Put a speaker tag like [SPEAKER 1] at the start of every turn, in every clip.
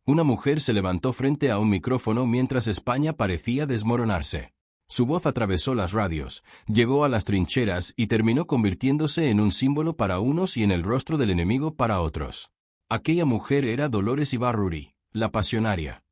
[SPEAKER 1] Una mujer se levantó frente a un micrófono mientras España parecía desmoronarse. Su voz atravesó las radios, llegó a las trincheras y terminó convirtiéndose en un símbolo para unos y en el rostro del enemigo para otros. Aquella mujer era Dolores Ibárruri, la pasionaria.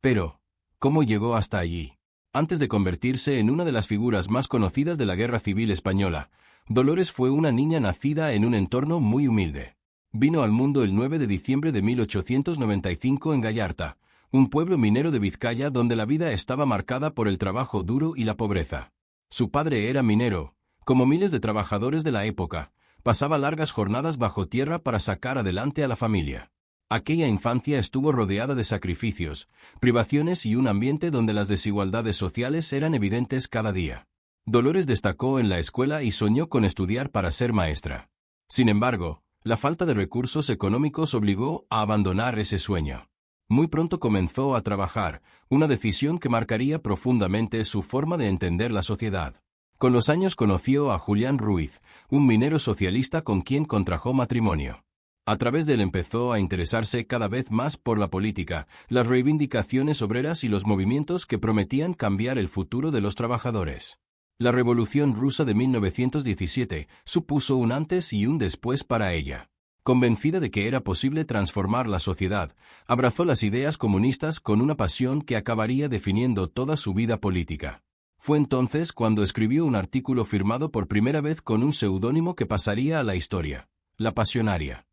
[SPEAKER 1] Pero, ¿cómo llegó hasta allí? Antes de convertirse en una de las figuras más conocidas de la Guerra Civil Española, Dolores fue una niña nacida en un entorno muy humilde. Vino al mundo el 9 de diciembre de 1895 en Gallarta, un pueblo minero de Vizcaya donde la vida estaba marcada por el trabajo duro y la pobreza. Su padre era minero, como miles de trabajadores de la época, pasaba largas jornadas bajo tierra para sacar adelante a la familia. Aquella infancia estuvo rodeada de sacrificios, privaciones y un ambiente donde las desigualdades sociales eran evidentes cada día. Dolores destacó en la escuela y soñó con estudiar para ser maestra. Sin embargo, la falta de recursos económicos obligó a abandonar ese sueño. Muy pronto comenzó a trabajar, una decisión que marcaría profundamente su forma de entender la sociedad. Con los años conoció a Julián Ruiz, un minero socialista con quien contrajo matrimonio. A través de él empezó a interesarse cada vez más por la política, las reivindicaciones obreras y los movimientos que prometían cambiar el futuro de los trabajadores. La Revolución Rusa de 1917 supuso un antes y un después para ella. Convencida de que era posible transformar la sociedad, abrazó las ideas comunistas con una pasión que acabaría definiendo toda su vida política. Fue entonces cuando escribió un artículo firmado por primera vez con un seudónimo que pasaría a la historia: La Pasionaria.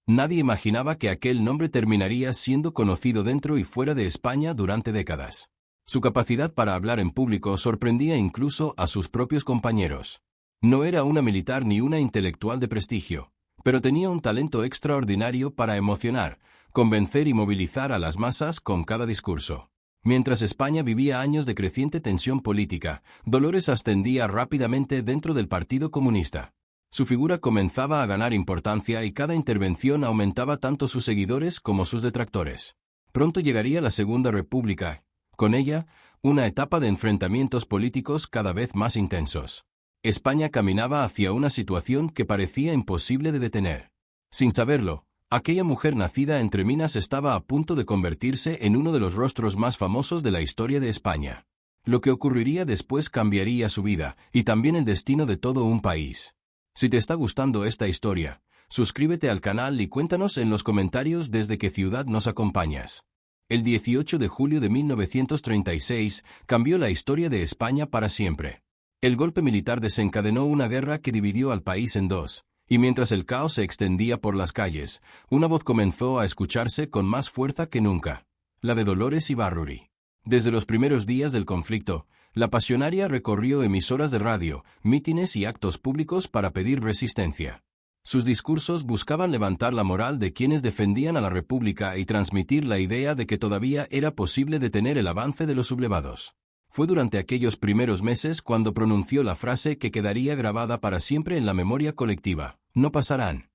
[SPEAKER 1] Nadie imaginaba que aquel nombre terminaría siendo conocido dentro y fuera de España durante décadas. Su capacidad para hablar en público sorprendía incluso a sus propios compañeros. No era una militar ni una intelectual de prestigio, pero tenía un talento extraordinario para emocionar, convencer y movilizar a las masas con cada discurso. Mientras España vivía años de creciente tensión política, Dolores ascendía rápidamente dentro del Partido Comunista. Su figura comenzaba a ganar importancia y cada intervención aumentaba tanto sus seguidores como sus detractores. Pronto llegaría la Segunda República. Con ella, una etapa de enfrentamientos políticos cada vez más intensos. España caminaba hacia una situación que parecía imposible de detener. Sin saberlo, aquella mujer nacida entre minas estaba a punto de convertirse en uno de los rostros más famosos de la historia de España. Lo que ocurriría después cambiaría su vida, y también el destino de todo un país. Si te está gustando esta historia, suscríbete al canal y cuéntanos en los comentarios desde qué ciudad nos acompañas. El 18 de julio de 1936 cambió la historia de España para siempre. El golpe militar desencadenó una guerra que dividió al país en dos, y mientras el caos se extendía por las calles, una voz comenzó a escucharse con más fuerza que nunca: la de Dolores Ibárruri. Desde los primeros días del conflicto, la pasionaria recorrió emisoras de radio, mítines y actos públicos para pedir resistencia. Sus discursos buscaban levantar la moral de quienes defendían a la República y transmitir la idea de que todavía era posible detener el avance de los sublevados. Fue durante aquellos primeros meses cuando pronunció la frase que quedaría grabada para siempre en la memoria colectiva: no pasarán.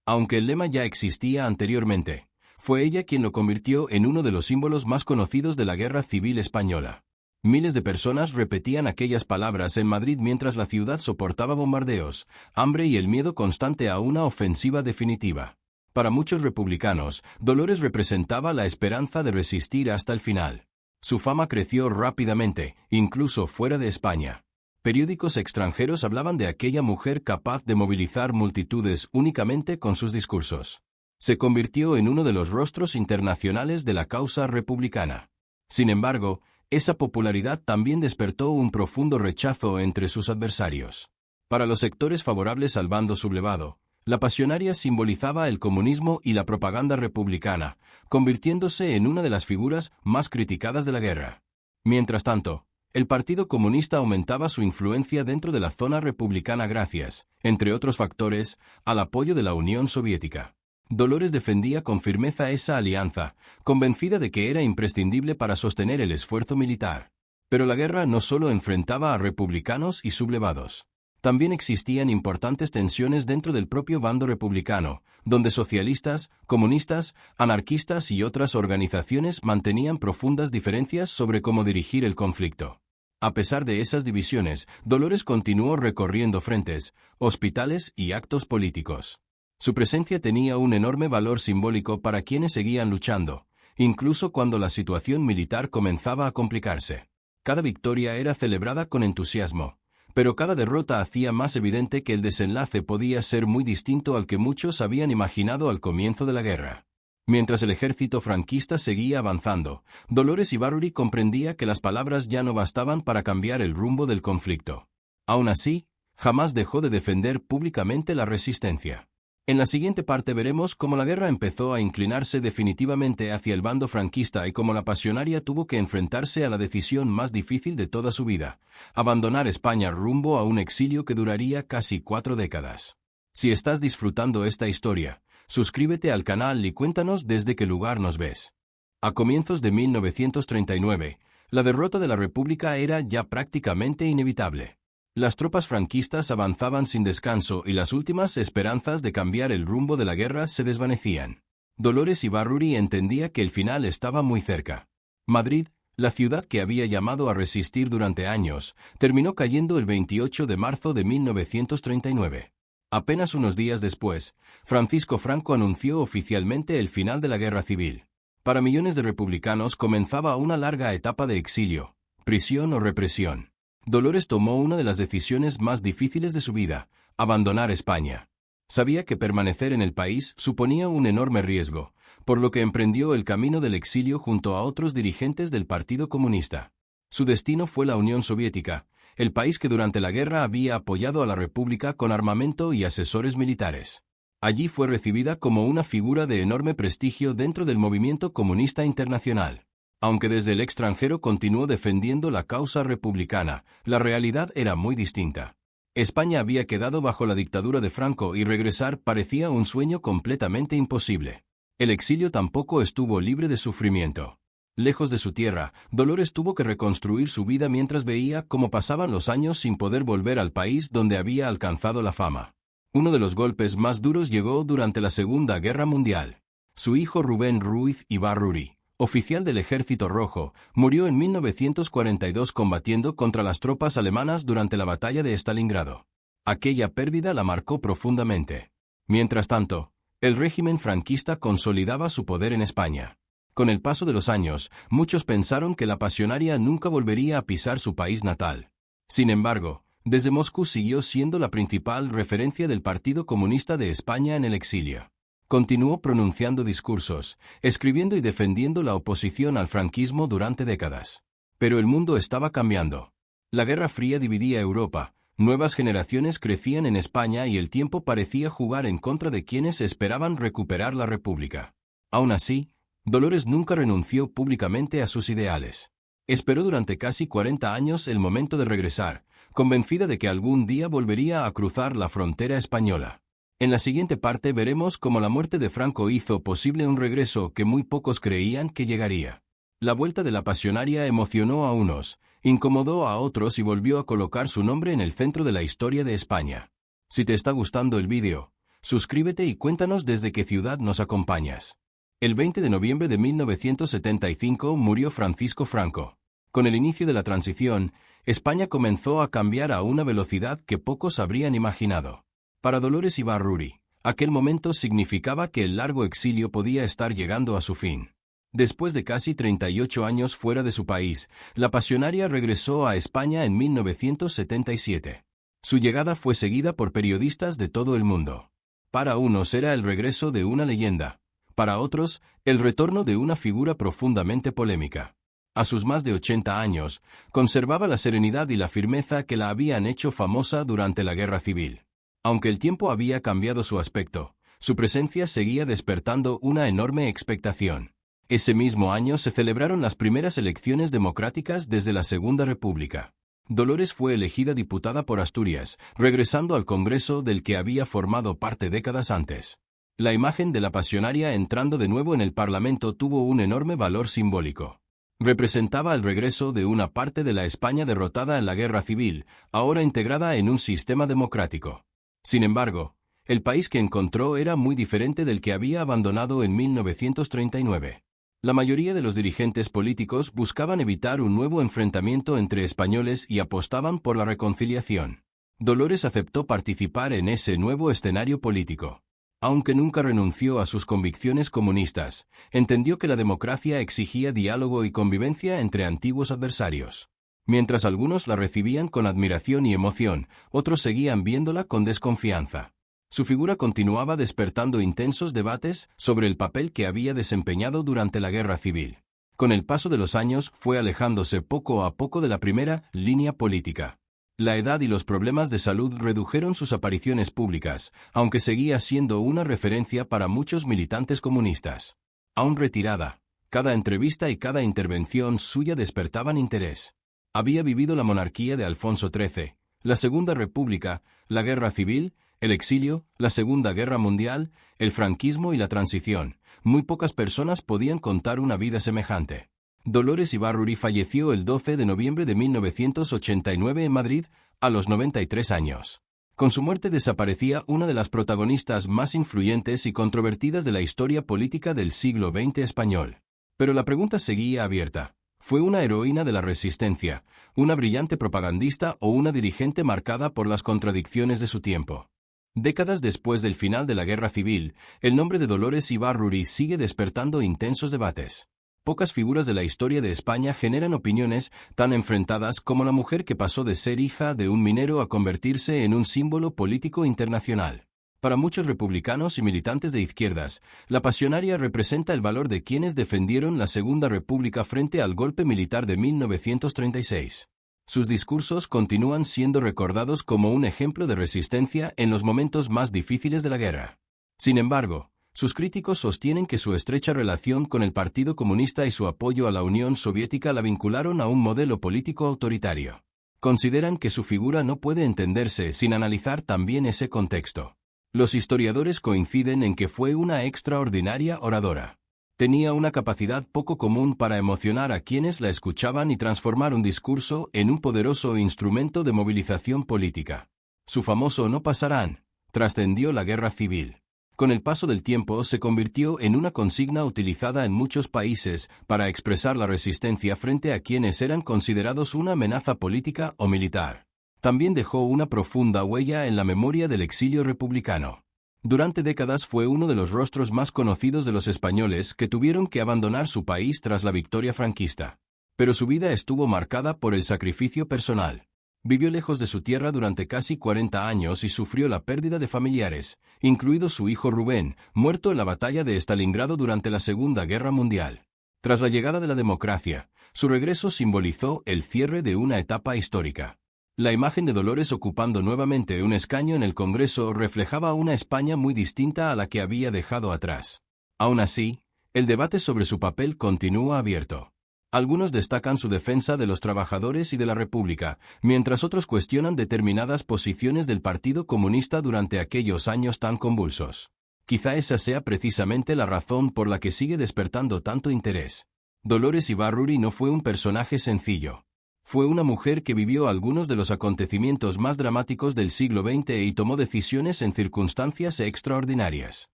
[SPEAKER 1] Aunque el lema ya existía anteriormente, fue ella quien lo convirtió en uno de los símbolos más conocidos de la Guerra Civil Española. Miles de personas repetían aquellas palabras en Madrid mientras la ciudad soportaba bombardeos, hambre y el miedo constante a una ofensiva definitiva. Para muchos republicanos, Dolores representaba la esperanza de resistir hasta el final. Su fama creció rápidamente, incluso fuera de España. Periódicos extranjeros hablaban de aquella mujer capaz de movilizar multitudes únicamente con sus discursos. Se convirtió en uno de los rostros internacionales de la causa republicana. Sin embargo, esa popularidad también despertó un profundo rechazo entre sus adversarios. Para los sectores favorables al bando sublevado, la pasionaria simbolizaba el comunismo y la propaganda republicana, convirtiéndose en una de las figuras más criticadas de la guerra. Mientras tanto, el Partido Comunista aumentaba su influencia dentro de la zona republicana gracias, entre otros factores, al apoyo de la Unión Soviética. Dolores defendía con firmeza esa alianza, convencida de que era imprescindible para sostener el esfuerzo militar. Pero la guerra no solo enfrentaba a republicanos y sublevados. También existían importantes tensiones dentro del propio bando republicano, donde socialistas, comunistas, anarquistas y otras organizaciones mantenían profundas diferencias sobre cómo dirigir el conflicto. A pesar de esas divisiones, Dolores continuó recorriendo frentes, hospitales y actos políticos. Su presencia tenía un enorme valor simbólico para quienes seguían luchando, incluso cuando la situación militar comenzaba a complicarse. Cada victoria era celebrada con entusiasmo, pero cada derrota hacía más evidente que el desenlace podía ser muy distinto al que muchos habían imaginado al comienzo de la guerra. Mientras el ejército franquista seguía avanzando, Dolores Ibárruri comprendía que las palabras ya no bastaban para cambiar el rumbo del conflicto. Aún así, jamás dejó de defender públicamente la resistencia. En la siguiente parte veremos cómo la guerra empezó a inclinarse definitivamente hacia el bando franquista y cómo la pasionaria tuvo que enfrentarse a la decisión más difícil de toda su vida: abandonar España rumbo a un exilio que duraría casi 4 décadas. Si estás disfrutando esta historia, suscríbete al canal y cuéntanos desde qué lugar nos ves. A comienzos de 1939, la derrota de la República era ya prácticamente inevitable. Las tropas franquistas avanzaban sin descanso y las últimas esperanzas de cambiar el rumbo de la guerra se desvanecían. Dolores Ibárruri entendía que el final estaba muy cerca. Madrid, la ciudad que había llamado a resistir durante años, terminó cayendo el 28 de marzo de 1939. Apenas unos días después, Francisco Franco anunció oficialmente el final de la guerra civil. Para millones de republicanos comenzaba una larga etapa de exilio, prisión o represión. Dolores tomó una de las decisiones más difíciles de su vida: abandonar España. Sabía que permanecer en el país suponía un enorme riesgo, por lo que emprendió el camino del exilio junto a otros dirigentes del Partido Comunista. Su destino fue la Unión Soviética, el país que durante la guerra había apoyado a la República con armamento y asesores militares. Allí fue recibida como una figura de enorme prestigio dentro del movimiento comunista internacional. Aunque desde el extranjero continuó defendiendo la causa republicana, la realidad era muy distinta. España había quedado bajo la dictadura de Franco y regresar parecía un sueño completamente imposible. El exilio tampoco estuvo libre de sufrimiento. Lejos de su tierra, Dolores tuvo que reconstruir su vida mientras veía cómo pasaban los años sin poder volver al país donde había alcanzado la fama. Uno de los golpes más duros llegó durante la Segunda Guerra Mundial. Su hijo Rubén Ruiz Ibárruri, oficial del Ejército Rojo, murió en 1942 combatiendo contra las tropas alemanas durante la batalla de Stalingrado. Aquella pérdida la marcó profundamente. Mientras tanto, el régimen franquista consolidaba su poder en España. Con el paso de los años, muchos pensaron que la pasionaria nunca volvería a pisar su país natal. Sin embargo, desde Moscú siguió siendo la principal referencia del Partido Comunista de España en el exilio. Continuó pronunciando discursos, escribiendo y defendiendo la oposición al franquismo durante décadas. Pero el mundo estaba cambiando. La Guerra Fría dividía Europa, nuevas generaciones crecían en España y el tiempo parecía jugar en contra de quienes esperaban recuperar la República. Aún así, Dolores nunca renunció públicamente a sus ideales. Esperó durante casi 40 años el momento de regresar, convencida de que algún día volvería a cruzar la frontera española. En la siguiente parte veremos cómo la muerte de Franco hizo posible un regreso que muy pocos creían que llegaría. La vuelta de la pasionaria emocionó a unos, incomodó a otros y volvió a colocar su nombre en el centro de la historia de España. Si te está gustando el vídeo, suscríbete y cuéntanos desde qué ciudad nos acompañas. El 20 de noviembre de 1975 murió Francisco Franco. Con el inicio de la transición, España comenzó a cambiar a una velocidad que pocos habrían imaginado. Para Dolores Ibárruri, aquel momento significaba que el largo exilio podía estar llegando a su fin. Después de casi 38 años fuera de su país, la pasionaria regresó a España en 1977. Su llegada fue seguida por periodistas de todo el mundo. Para unos era el regreso de una leyenda, para otros, el retorno de una figura profundamente polémica. A sus más de 80 años, conservaba la serenidad y la firmeza que la habían hecho famosa durante la Guerra Civil. Aunque el tiempo había cambiado su aspecto, su presencia seguía despertando una enorme expectación. Ese mismo año se celebraron las primeras elecciones democráticas desde la Segunda República. Dolores fue elegida diputada por Asturias, regresando al Congreso del que había formado parte décadas antes. La imagen de la pasionaria entrando de nuevo en el Parlamento tuvo un enorme valor simbólico. Representaba el regreso de una parte de la España derrotada en la Guerra Civil, ahora integrada en un sistema democrático. Sin embargo, el país que encontró era muy diferente del que había abandonado en 1939. La mayoría de los dirigentes políticos buscaban evitar un nuevo enfrentamiento entre españoles y apostaban por la reconciliación. Dolores aceptó participar en ese nuevo escenario político. Aunque nunca renunció a sus convicciones comunistas, entendió que la democracia exigía diálogo y convivencia entre antiguos adversarios. Mientras algunos la recibían con admiración y emoción, otros seguían viéndola con desconfianza. Su figura continuaba despertando intensos debates sobre el papel que había desempeñado durante la Guerra Civil. Con el paso de los años fue alejándose poco a poco de la primera línea política. La edad y los problemas de salud redujeron sus apariciones públicas, aunque seguía siendo una referencia para muchos militantes comunistas. Aún retirada, cada entrevista y cada intervención suya despertaban interés. Había vivido la monarquía de Alfonso XIII, la Segunda República, la Guerra Civil, el exilio, la Segunda Guerra Mundial, el franquismo y la transición. Muy pocas personas podían contar una vida semejante. Dolores Ibárruri falleció el 12 de noviembre de 1989 en Madrid, a los 93 años. Con su muerte desaparecía una de las protagonistas más influyentes y controvertidas de la historia política del siglo XX español. Pero la pregunta seguía abierta. ¿Fue una heroína de la resistencia, una brillante propagandista o una dirigente marcada por las contradicciones de su tiempo? Décadas después del final de la Guerra Civil, el nombre de Dolores Ibárruri sigue despertando intensos debates. Pocas figuras de la historia de España generan opiniones tan enfrentadas como la mujer que pasó de ser hija de un minero a convertirse en un símbolo político internacional. Para muchos republicanos y militantes de izquierdas, la pasionaria representa el valor de quienes defendieron la Segunda República frente al golpe militar de 1936. Sus discursos continúan siendo recordados como un ejemplo de resistencia en los momentos más difíciles de la guerra. Sin embargo, sus críticos sostienen que su estrecha relación con el Partido Comunista y su apoyo a la Unión Soviética la vincularon a un modelo político autoritario. Consideran que su figura no puede entenderse sin analizar también ese contexto. Los historiadores coinciden en que fue una extraordinaria oradora. Tenía una capacidad poco común para emocionar a quienes la escuchaban y transformar un discurso en un poderoso instrumento de movilización política. Su famoso "no pasarán" trascendió la Guerra Civil. Con el paso del tiempo se convirtió en una consigna utilizada en muchos países para expresar la resistencia frente a quienes eran considerados una amenaza política o militar. También dejó una profunda huella en la memoria del exilio republicano. Durante décadas fue uno de los rostros más conocidos de los españoles que tuvieron que abandonar su país tras la victoria franquista. Pero su vida estuvo marcada por el sacrificio personal. Vivió lejos de su tierra durante casi 40 años y sufrió la pérdida de familiares, incluido su hijo Rubén, muerto en la batalla de Stalingrado durante la Segunda Guerra Mundial. Tras la llegada de la democracia, su regreso simbolizó el cierre de una etapa histórica. La imagen de Dolores ocupando nuevamente un escaño en el Congreso reflejaba una España muy distinta a la que había dejado atrás. Aún así, el debate sobre su papel continúa abierto. Algunos destacan su defensa de los trabajadores y de la República, mientras otros cuestionan determinadas posiciones del Partido Comunista durante aquellos años tan convulsos. Quizá esa sea precisamente la razón por la que sigue despertando tanto interés. Dolores Ibárruri no fue un personaje sencillo. Fue una mujer que vivió algunos de los acontecimientos más dramáticos del siglo XX y tomó decisiones en circunstancias extraordinarias.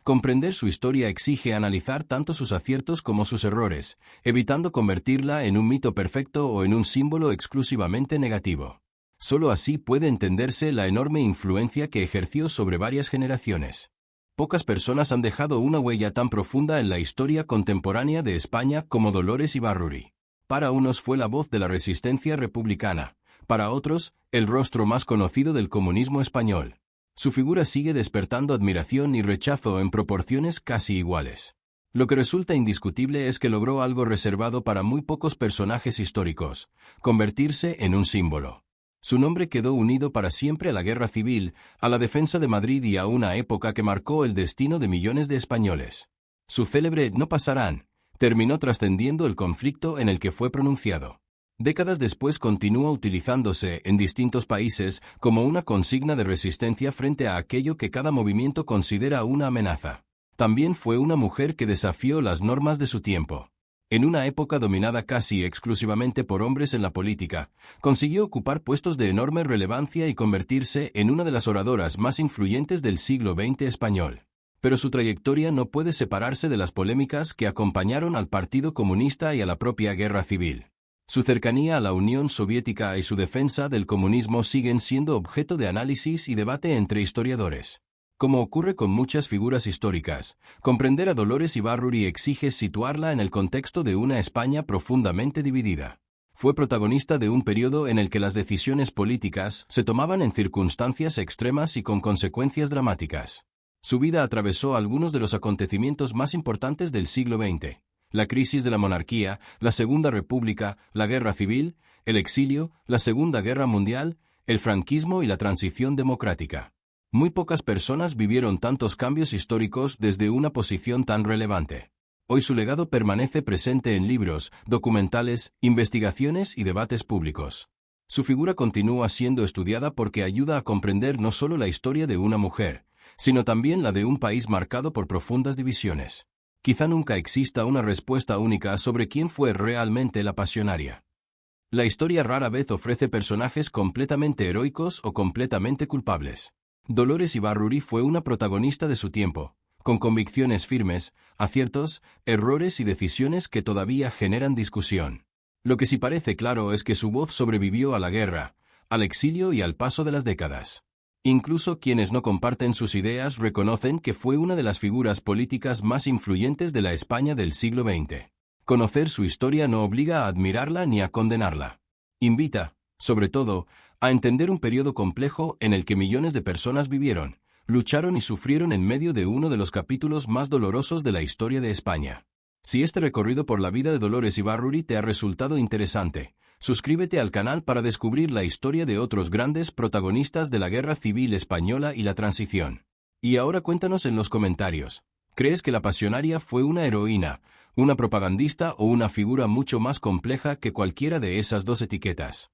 [SPEAKER 1] Comprender su historia exige analizar tanto sus aciertos como sus errores, evitando convertirla en un mito perfecto o en un símbolo exclusivamente negativo. Solo así puede entenderse la enorme influencia que ejerció sobre varias generaciones. Pocas personas han dejado una huella tan profunda en la historia contemporánea de España como Dolores Ibárruri. Para unos fue la voz de la resistencia republicana, para otros, el rostro más conocido del comunismo español. Su figura sigue despertando admiración y rechazo en proporciones casi iguales. Lo que resulta indiscutible es que logró algo reservado para muy pocos personajes históricos: convertirse en un símbolo. Su nombre quedó unido para siempre a la Guerra Civil, a la defensa de Madrid y a una época que marcó el destino de millones de españoles. Su célebre "no pasarán" terminó trascendiendo el conflicto en el que fue pronunciado. Décadas después continúa utilizándose en distintos países como una consigna de resistencia frente a aquello que cada movimiento considera una amenaza. También fue una mujer que desafió las normas de su tiempo. En una época dominada casi exclusivamente por hombres en la política, consiguió ocupar puestos de enorme relevancia y convertirse en una de las oradoras más influyentes del siglo XX español. Pero su trayectoria no puede separarse de las polémicas que acompañaron al Partido Comunista y a la propia Guerra Civil. Su cercanía a la Unión Soviética y su defensa del comunismo siguen siendo objeto de análisis y debate entre historiadores. Como ocurre con muchas figuras históricas, comprender a Dolores Ibárruri exige situarla en el contexto de una España profundamente dividida. Fue protagonista de un periodo en el que las decisiones políticas se tomaban en circunstancias extremas y con consecuencias dramáticas. Su vida atravesó algunos de los acontecimientos más importantes del siglo XX: la crisis de la monarquía, la Segunda República, la Guerra Civil, el exilio, la Segunda Guerra Mundial, el franquismo y la transición democrática. Muy pocas personas vivieron tantos cambios históricos desde una posición tan relevante. Hoy su legado permanece presente en libros, documentales, investigaciones y debates públicos. Su figura continúa siendo estudiada porque ayuda a comprender no solo la historia de una mujer, sino también la de un país marcado por profundas divisiones. Quizá nunca exista una respuesta única sobre quién fue realmente la pasionaria. La historia rara vez ofrece personajes completamente heroicos o completamente culpables. Dolores Ibárruri fue una protagonista de su tiempo, con convicciones firmes, aciertos, errores y decisiones que todavía generan discusión. Lo que sí parece claro es que su voz sobrevivió a la guerra, al exilio y al paso de las décadas. Incluso quienes no comparten sus ideas reconocen que fue una de las figuras políticas más influyentes de la España del siglo XX. Conocer su historia no obliga a admirarla ni a condenarla. Invita, sobre todo, a entender un periodo complejo en el que millones de personas vivieron, lucharon y sufrieron en medio de uno de los capítulos más dolorosos de la historia de España. Si este recorrido por la vida de Dolores Ibárruri te ha resultado interesante, suscríbete al canal para descubrir la historia de otros grandes protagonistas de la Guerra Civil Española y la Transición. Y ahora cuéntanos en los comentarios, ¿crees que la pasionaria fue una heroína, una propagandista o una figura mucho más compleja que cualquiera de esas dos etiquetas?